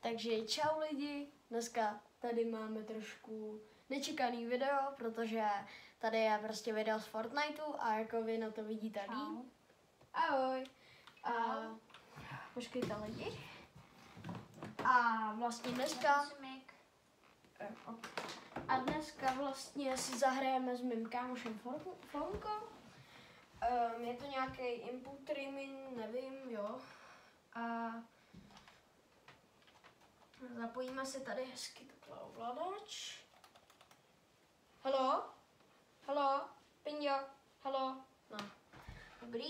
Takže čau lidi, dneska tady máme trošku nečekaný video, protože tady je prostě video z Fortniteu a jako vy na to vidíte líp. Ahoj. A počkejte lidi. A vlastně dneska vlastně si zahrajeme s mým kámošem Fonkou. Je to nějaký input streaming, nevím, jo. A zapojíme si tady hezky takhle ovladač. Halo? Halo? Pinďo? Halo? No. Dobrý?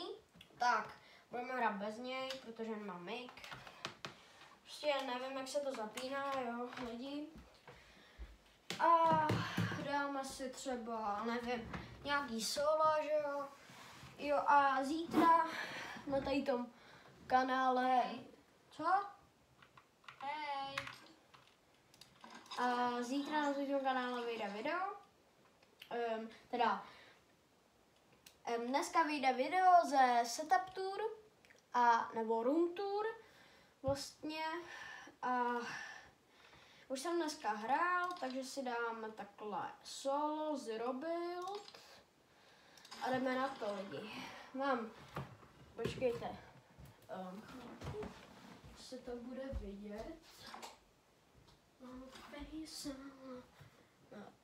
Tak, budeme hrát bez něj, protože nemám mic. Prostě nevím, jak se to zapíná, jo, lidi. A dáme si třeba, nevím, nějaký solo, že jo. Jo, a zítra na tady tom kanále, co? Hej. A zítra na tomto kanále vyjde video. Dneska vyjde video ze Setup Tour nebo Room Tour vlastně. A už jsem dneska hrál, takže si dáme takhle solo zero build a jdeme na to lidi. Počkejte, se to bude vidět.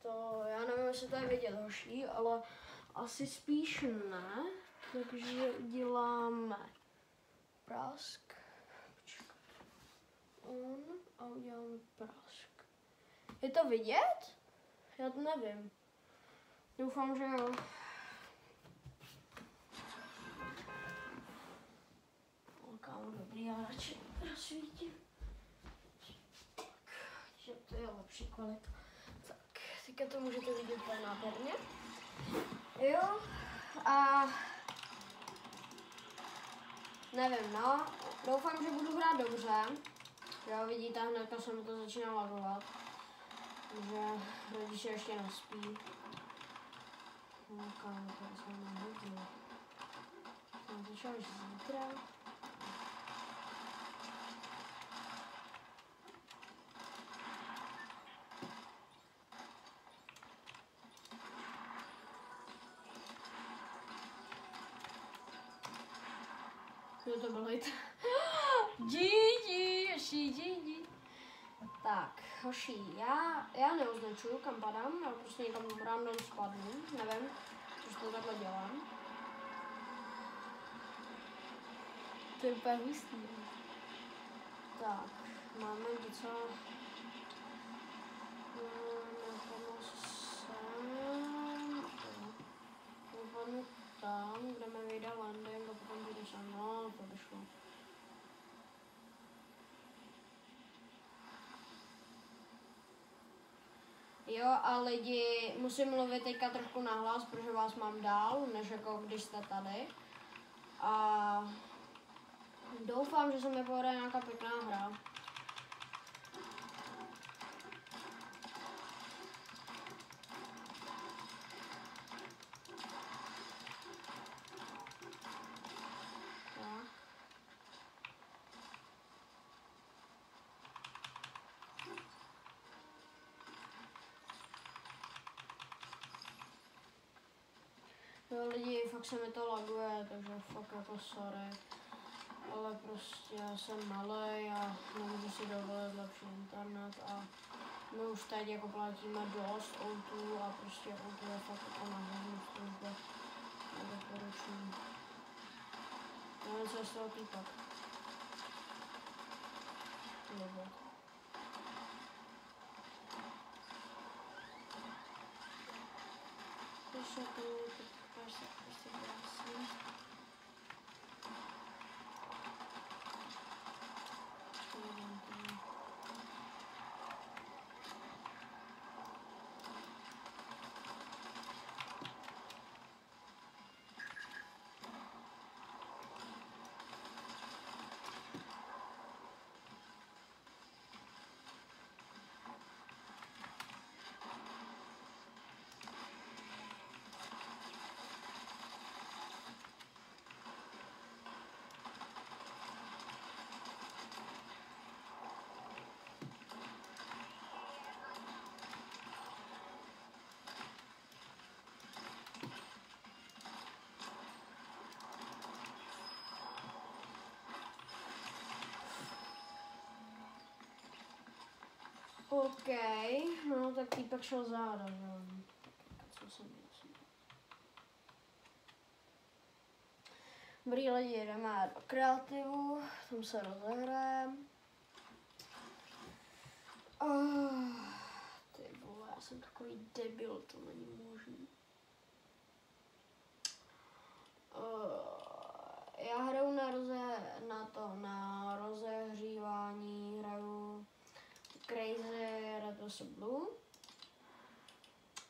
To, já nevím, jestli to je vidět hoší, ale asi spíš ne, takže děláme prask. A uděláme prask. Je to vidět? Já to nevím. Doufám, že jo. Kámo, dobrý, já radši rozsvítím. Že to je lepší kvalita. Tak, teďka to můžete vidět úplně nádherně. Jo, a nevím, no, doufám, že budu hrát dobře. Jo, vidíte, hnedka se mi to začíná lagovat. Takže rodiče ještě nespí. No, kámo, to jsem nehodil. Jsem začal až zítra. Kdo to byl hejt? GG. Tak, hoši, já neoznačuju, kam padám, já prostě někam random spadnu, nevím, proč to takhle dělám. To je úplně hustý. Tak, máme něco. Napadnu tam, kde mi vyjde landing a potom budu sem, no, to by šlo. Jo, a lidi, musím mluvit teďka trošku nahlas, protože vás mám dál, než jako když jste tady. A doufám, že se mi povede nějaká pěkná hra. Jo lidi, fakt se mi to laguje, takže fakt jako sorry. Ale prostě já jsem malej a nemůžu si dovolit lepší internet a my už teď jako platíme dost O2 a prostě O2 je fakt jako na hodně službě. Nedoporučuji. Nevím, co je z toho týpak. OK, no tak týpek šel záda, že? Co jsem měl? Dobrý lidi, jdeme do kreativu, tam se rozehrajeme. Ty vole, já jsem takový debil, to není možný. Já hraju na rozehřívání, hraju Crazy Red vs Blue,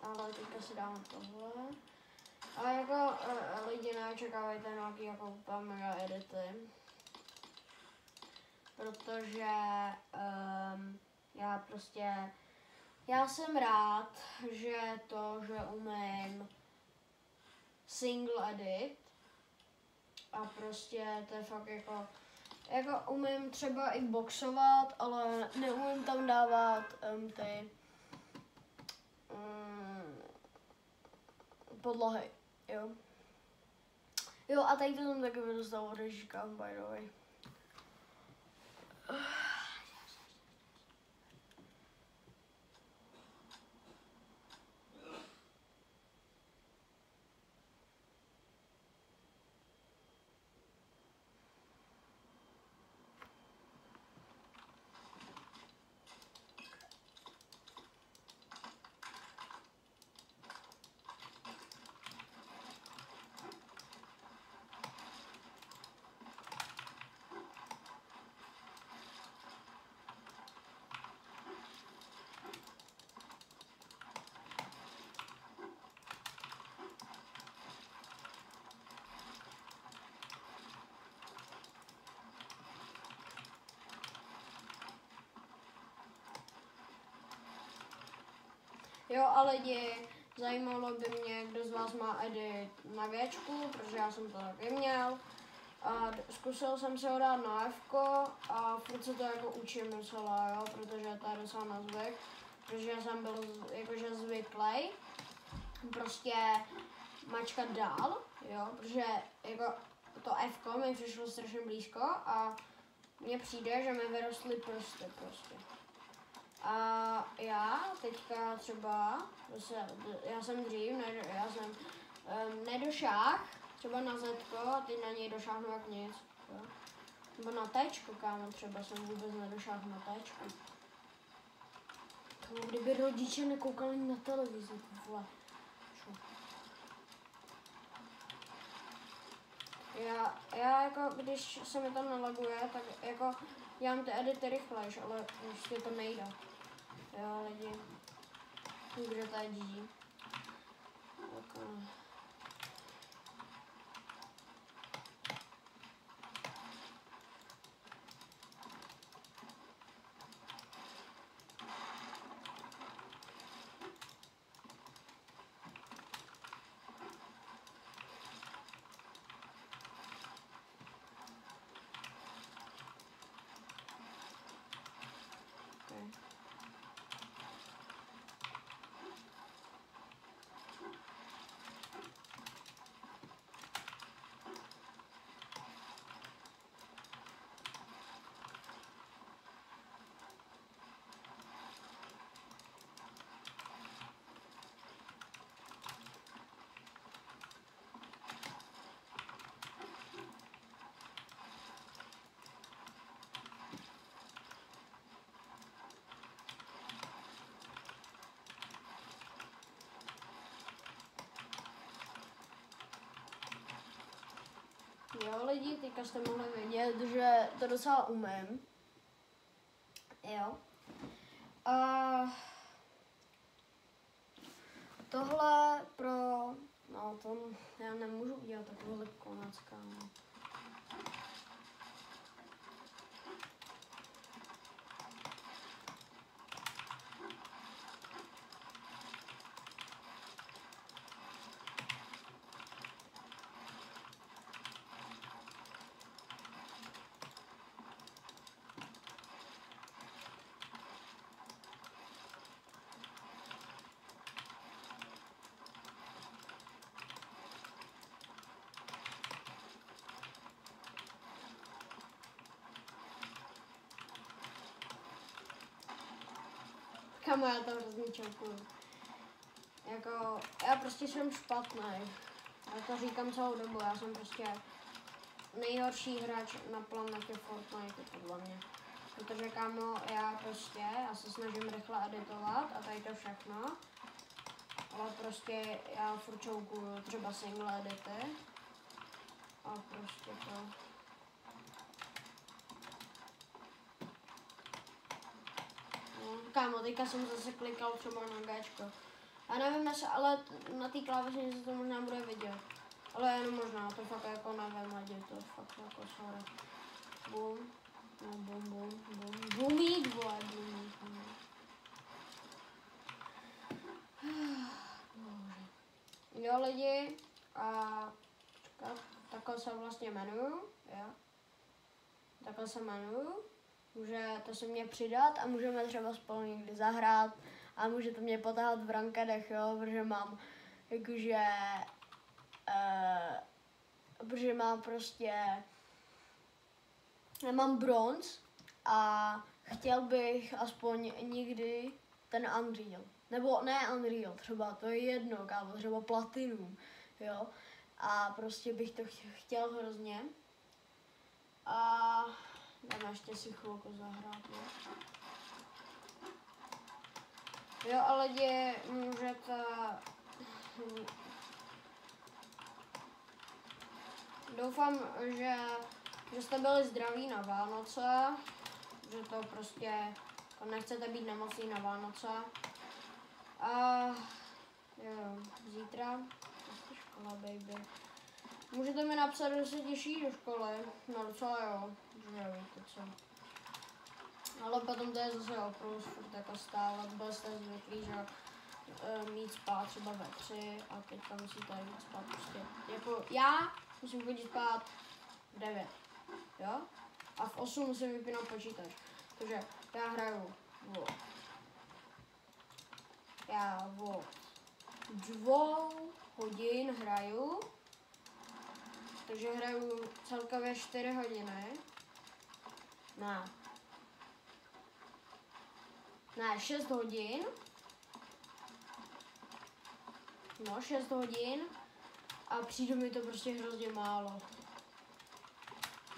ale teďka si dáme tohle. A jako lidi neočekávajte nějaký jako úplně mega edity, protože já jsem rád, že umím single edit a prostě to je fakt jako umím třeba i boxovat, ale neumím tam dávat ty podlahy, jo. Jo, a tady to jsem taky vydostal od Ježíka, by the way. Jo, a lidi, zajímalo by mě, kdo z vás má edit na Gčku, protože já jsem to taky měl. A zkusil jsem se ho dát na Fko a furt se to jako učím docela, jo, protože to je docela na zvyk. Protože jsem byl jakože zvyklý prostě mačkat dál, jo, protože jako to Fko mi přišlo strašně blízko a mně přijde, že mi vyrostly prsty prostě. A já teďka třeba, já jsem nedošáhl třeba na Zetko a teď na něj došáhnu jak nic, jo. Nebo na Tčko, kámo, třeba jsem vůbec nedošáhl na Tčko. To kdyby rodiče nekoukali na televizi, vole. Já jako, když se mi tam nalaguje, tak jako dělám ty edity rychlejš, ale prostě to nejde. Jo, lidi. Kdo to je GG. Okay. Jo, lidi, teďka jste mohli vidět, že to docela umím. Jo. A tohle to já nemůžu udělat takovýhle konec, kámo. Kamo, já to hrozně čelkuju. Jako, já prostě jsem špatný. Já to říkám celou dobu, já jsem prostě nejhorší hráč na planetě Fortnite, podle mě. Protože kámo, já se snažím rychle editovat a tady to všechno. Ale prostě já furt čoukuju třeba single edity. A prostě to... No, kámo, teďka jsem zase klikal třeba na Gčko. A nevím, jestli, ale na té klávesnici to možná bude vidět. Ale jenom možná, to fakt jako nevím, lidi, to fakt jako sorry. Bum. No, bum. Bumík, vole, bumík. Jo, lidi, a takhle se vlastně jmenuju, jo. Takhle se jmenuju. Můžete se mě přidat a můžeme třeba spolu někdy zahrát a můžete mě potáhat v rankedech, jo, protože mám jakože protože mám prostě nemám bronz a chtěl bych aspoň někdy ten Unreal. Nebo ne Unreal, třeba to je jedno, kámo, třeba Platinum, jo. A prostě bych to chtěl hrozně. A dáme ještě si chvilku zahrát, jo. Jo, ale můžete... Doufám, že jste byli zdraví na Vánoce, že to prostě nechcete být nemocný na Vánoce. A jo, zítra je škola, baby. Můžete mi napsat, že se těší do školy, no docela jo, že víte co. Ale potom to je zase oprus, furt jako stále, byl jste zvyklí, že mít spát třeba ve 3 a teďka musíte jít spát prostě, jako já musím chodit spát v 9, jo? A v 8 musím vypínat počítač, takže já hraju od 2 hodin hraju, takže hraju celkově 4 hodiny, ne 6 hodin, no 6 hodin a přijde mi to prostě hrozně málo.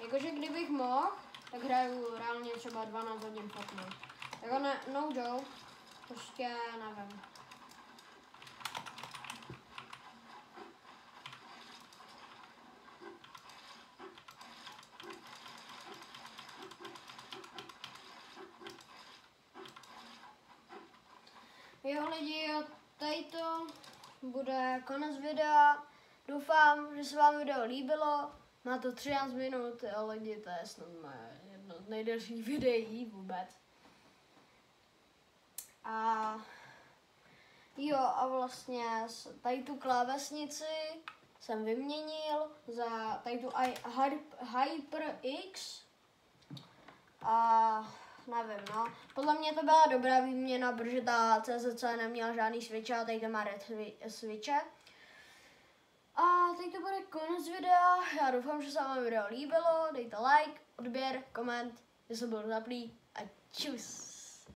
Jakože kdybych mohl, tak hraju reálně třeba 12 hodin Fortnite. Jako no joke, prostě nevím. Jo lidi, tady to bude konec videa. Doufám, že se vám video líbilo. Má to 13 minut, ale lidi, to je snad jedno z nejdelších videí vůbec. A jo, a vlastně tady tu klávesnici jsem vyměnil za tady tu HyperX. A nevím, no. Podle mě to byla dobrá výměna, protože ta CZC neměla žádný switche a tady to má red switche. A teď to bude konec videa. Já doufám, že se vám video líbilo. Dejte like, odběr, koment, jestli byl zaplý a čus.